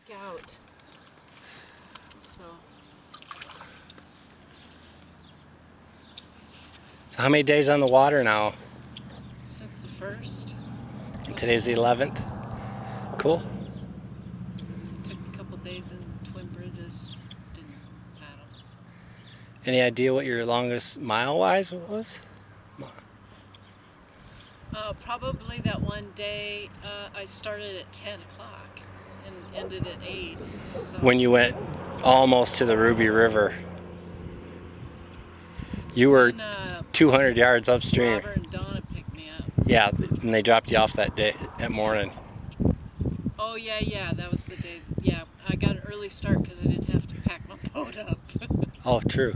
freak out. So how many days on the water now? since the 1st. And today's the 11th. Cool. Took a couple days in Twin Bridges. Didn't paddle. Any idea what your longest mile-wise was? Probably that one day I started at 10 o'clock and ended at 8. So. When you went almost to the Ruby River. You were 200 yards upstream. Robert and Donna picked me up. Yeah, and they dropped you off that day, that morning. Oh, yeah, that was the day. Yeah, I got an early start because I didn't have to pack my boat up. Oh, true.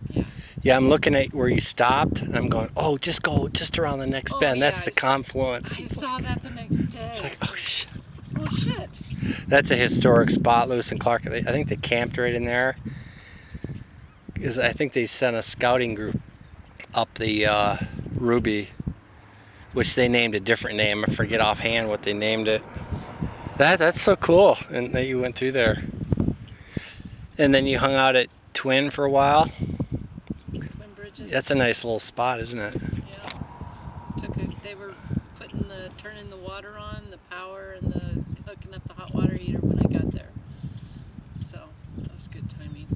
Yeah. Yeah, I'm looking at where you stopped, and I'm going, oh, just go just around the next bend. Yeah, That's the confluence. I saw that the next day. It's like, oh, shit. Oh, shit. That's a historic spot, Lewis and Clark. I think they camped right in there. Because I think they sent a scouting group up the Ruby, which they named a different name. I forget offhand what they named it. That's so cool, and that you went through there. And then you hung out at Twin for a while. Twin Bridges. That's a nice little spot, isn't it? Yeah. They were turning the water on, the power, and hooking up the hot water heater when I got there. So that was good timing.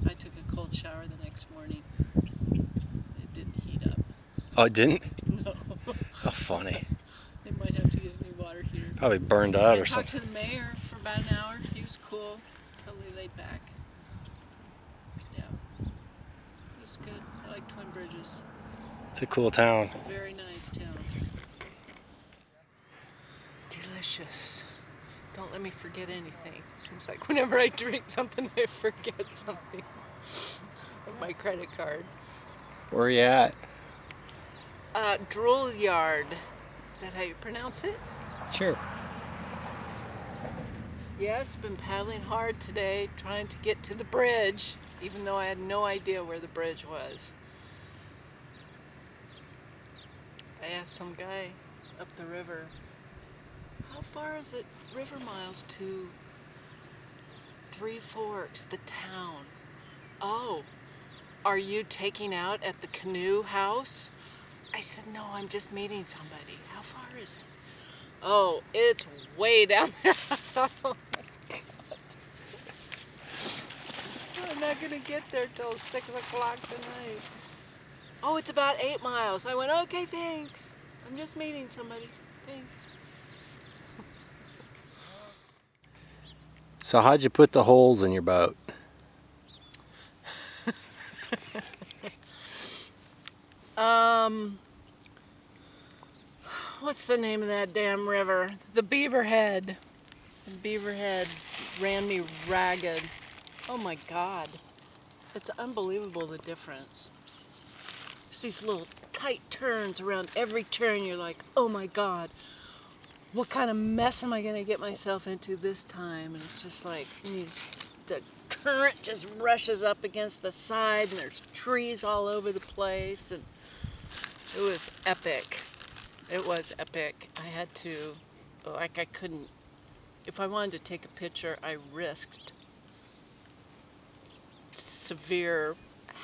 I took a cold shower the next morning. It didn't heat up. Oh, it didn't? No. Oh, funny. They might have to get a new water heater. Probably burned out or I something. talked to the mayor for about an hour. He was cool. Totally laid back. Yeah. It was good. I like Twin Bridges. It's a cool town. Very nice town. Delicious. Don't let me forget anything. Seems like whenever I drink something, I forget something. Like my credit card. Where are you at? Drool Yard. Is that how you pronounce it? Sure. Yes, been paddling hard today, trying to get to the bridge, even though I had no idea where the bridge was. I asked some guy up the river, how far is it river miles to Three Forks, the town? Oh, are you taking out at the canoe house? I said, no, I'm just meeting somebody. How far is it? Oh, it's way down there. I thought, oh my God. I'm not going to get there till 6 o'clock tonight. Oh, it's about 8 miles. I went, okay, thanks. I'm just meeting somebody. Thanks. So how'd you put the holes in your boat? What's the name of that damn river? The Beaverhead. The Beaverhead ran me ragged. Oh my God. It's unbelievable the difference. It's these little tight turns around every turn. You're like, oh my God, what kind of mess am I going to get myself into this time? And it's just like the current just rushes up against the side, and there's trees all over the place, and it was epic. It was epic. I had to, like, I couldn't, if I wanted to take a picture, I risked severe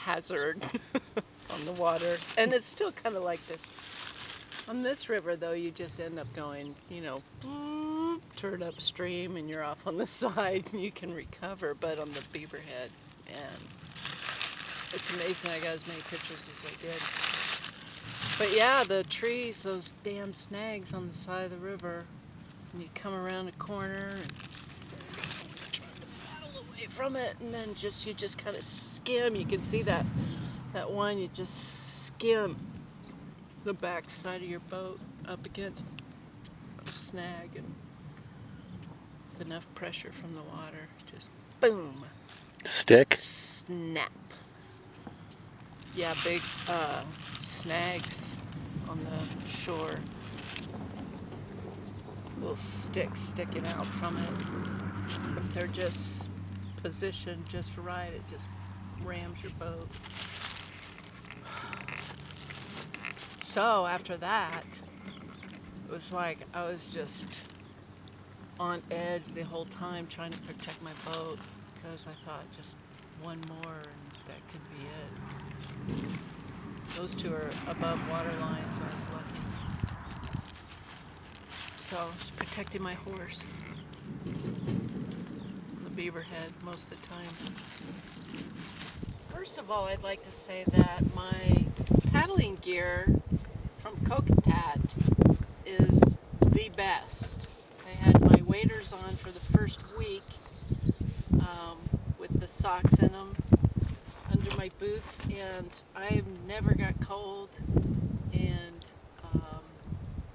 hazard on the water. And it's still kind of like this. On this river, though, you just end up going, you know, boop, turn upstream, and you're off on the side, and you can recover. But on the Beaverhead, and it's amazing I got as many pictures as I did. But yeah, the trees, those damn snags on the side of the river, and you come around a corner and try to paddle away from it, and then you just kind of skim. You can see that one, you just skim the back side of your boat up against a snag, and with enough pressure from the water, just boom. Stick? Snap. Yeah, big snags on the shore. Little sticks sticking out from it. If they're just positioned just right, it just rams your boat. So after that, it was like I was just on edge the whole time trying to protect my boat because I thought just one more and that could be it. Those two are above water line, so I was lucky. So I was protecting my horse on the Beaverhead most of the time. First of all, I'd like to say that my paddling gear from Kokatat is the best. I had my waders on for the first week with the socks in them under my boots, and I never got cold, and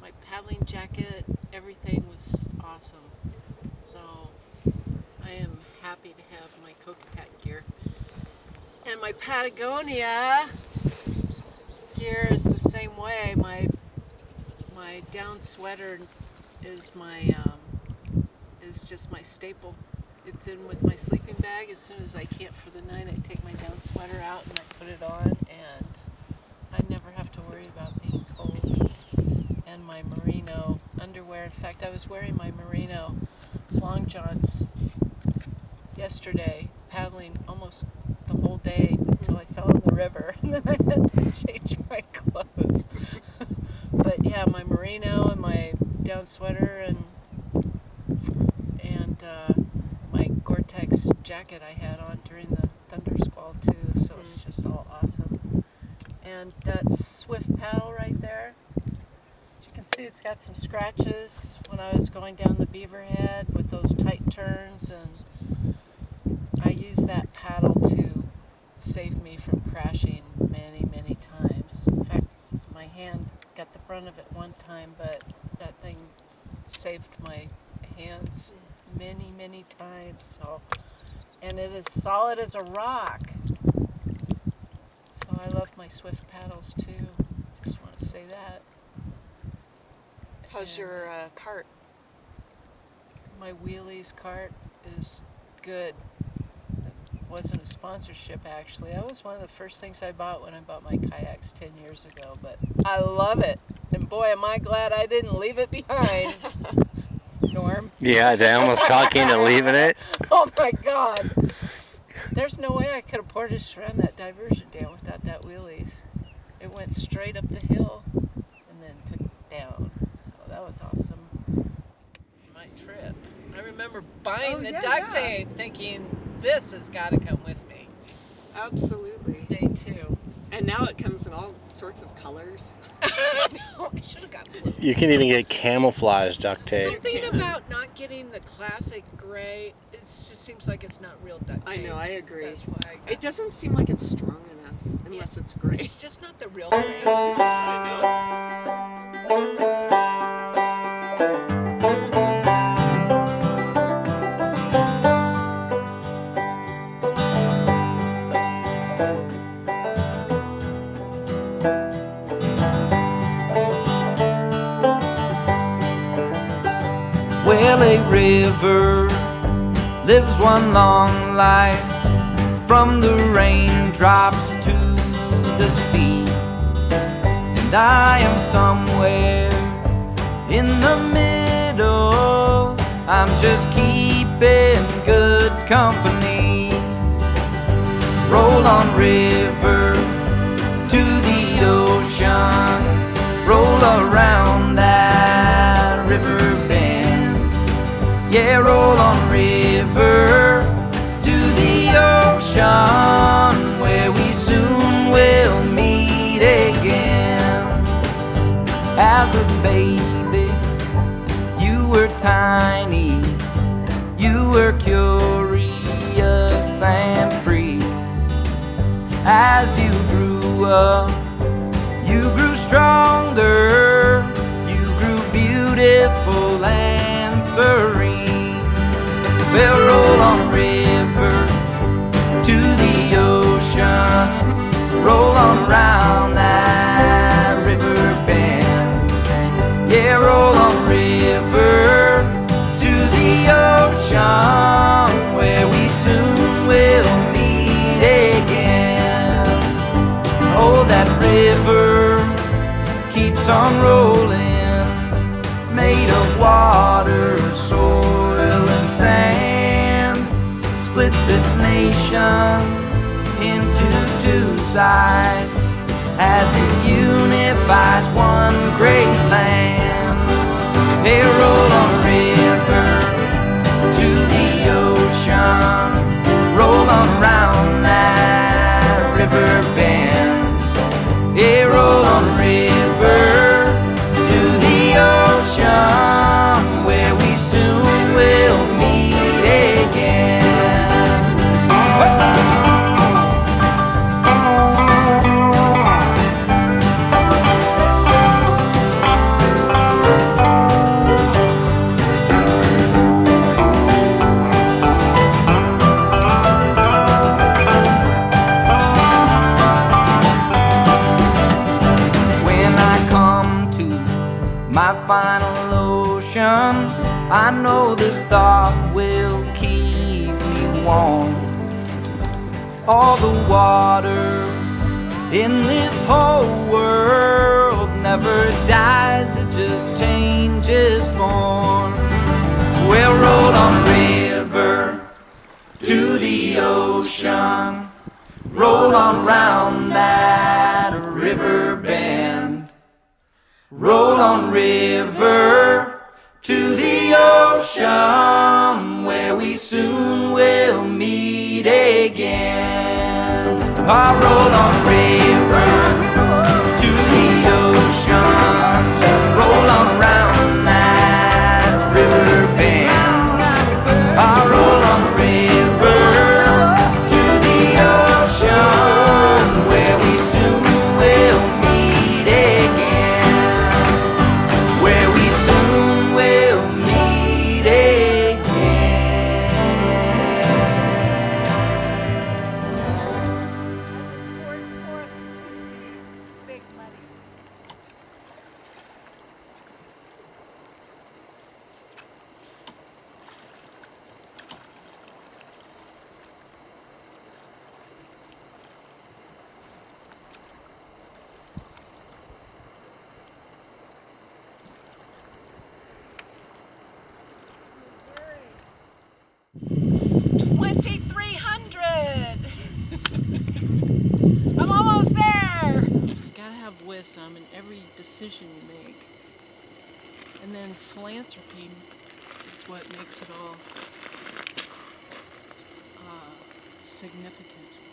my paddling jacket, everything was awesome. So I am happy to have my Kokatat gear. And my Patagonia gear is the same way. My down sweater is just my staple. It's in with my sleeping bag. As soon as I camp for the night, I take my down sweater out and I put it on, and I never have to worry about being cold. And my merino underwear. In fact, I was wearing my merino long johns yesterday, paddling almost the whole day until I fell in the river, and then I had to change my clothes. But yeah, my merino and my down sweater and my Gore-Tex jacket I had on during the thunder squall too, so it's just all awesome. And that swift paddle right there, as you can see, it's got some scratches when I was going down the Beaverhead with those tight turns, and I used that paddle to save me from crashing many, many times. In fact, my hand got the brunt of it one time, but that thing saved my hands many, many times. So, and it is solid as a rock. So I love my swift paddles too. Just want to say that. How's your cart? My wheelies cart is good. It wasn't a sponsorship actually. That was one of the first things I bought when I bought my kayaks 10 years ago, but I love it. And boy, am I glad I didn't leave it behind. Norm? Yeah, they almost talking into leaving it. Oh my God. There's no way I could have portaged around that diversion dam without that wheelies. It went straight up the hill and then took down. So that was awesome. My trip. I remember buying the duct tape thinking, this has got to come with me. Absolutely. Day 2. And now it comes in all sorts of colors. No, I should have got blue. You can even get camouflage duct tape. Something about not getting the classic gray, it just seems like it's not real duct tape. I know, I agree. That's why I got It doesn't seem like it's strong enough unless it's gray. It's just not the real gray. Well, a river lives one long life, from the raindrops to the sea. And I am somewhere in the middle, I'm just keeping good company. Roll on, river, to the ocean, roll around that river bend. Yeah, roll on, river, to the ocean, where we soon will meet again. As a baby, you were tiny, you were curious and free. As you grew up, you grew stronger, you grew beautiful and serene. Well, roll on, river, to the ocean, roll on around that river bend. Yeah, roll on, river, to the ocean, where we soon will meet again. Oh, that river keeps on rolling, made of water so nation into two sides as it unifies one great land. They roll on a river to the ocean, roll on around that river bend. They roll on a river to the ocean, where we soon will meet again. My final ocean, I know this thought will keep me warm. All the water in this whole world never dies, it just changes form. We'll roll on a river to the ocean, roll on around that river bend. Roll on river to the ocean, where we soon will meet again. I roll on river to the ocean, roll on around that river bend. I roll on river to the ocean, where we soon will meet again. Where we soon will meet I'm almost there! You gotta have wisdom in every decision you make. And then philanthropy is what makes it all significant.